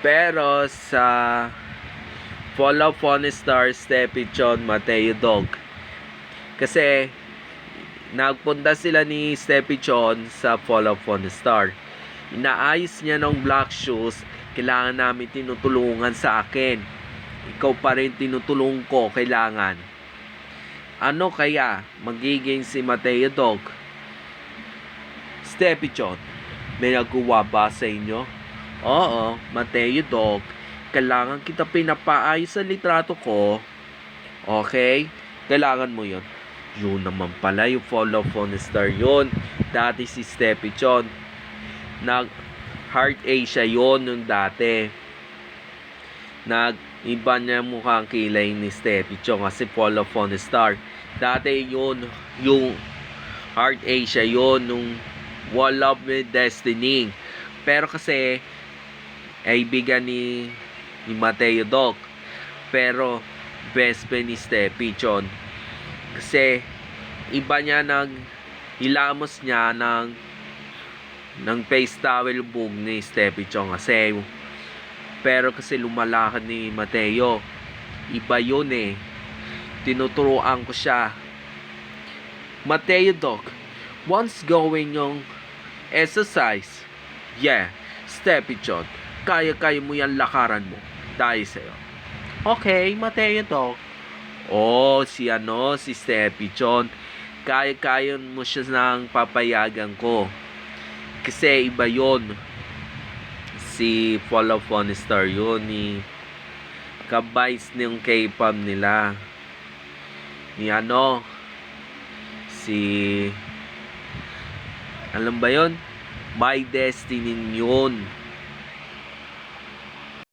Pero sa Fall of Star, Steffi Chon, Mateo Dog. Kasi nagpunta sila ni Steffi Chon sa Fall of Star. Inaayos niya ng black shoes, kailangan namin tinutulungan sa akin. Ikaw pa rin tinutulong ko, kailangan. Ano kaya magiging si Mateo Dog? Steffi Chon, may nagawa ba sa inyo? Oo, Mateo Dog, kailangan kita pinapaayos sa litrato ko. Okay? Kailangan mo yon. Yun naman pala, yung Fall of Star yun. Dati si Steffi Chon. Heart Asia yun nung dati. Iba niya mukhang kilay ni Steffi Chon kasi Fall of Star. Dati yun, yung Heart Asia yun, nung Wall of Destiny. Pero kasi, ay bigan ni Mateo Dog. Pero best friend ni Steffi Chon. Kasi iba niya hilamos niya ng face towel bug ni Steffi Chon kasi. Pero kasi lumalakad ni Mateo, iba yun eh. Tinuturuan ko siya. Mateo Dog, once going yung exercise, yeah, Steffi Chon, kaya mo yan lakaran mo. Dahil sa'yo. Okay, Mateo Dog. Si Steffi Chon. Kaya mo siya nang papayagan ko. Kasi iba yon. Si Fall of Star yun. Kabites ng K-pop nila. Alam ba yon? My Destiny yun.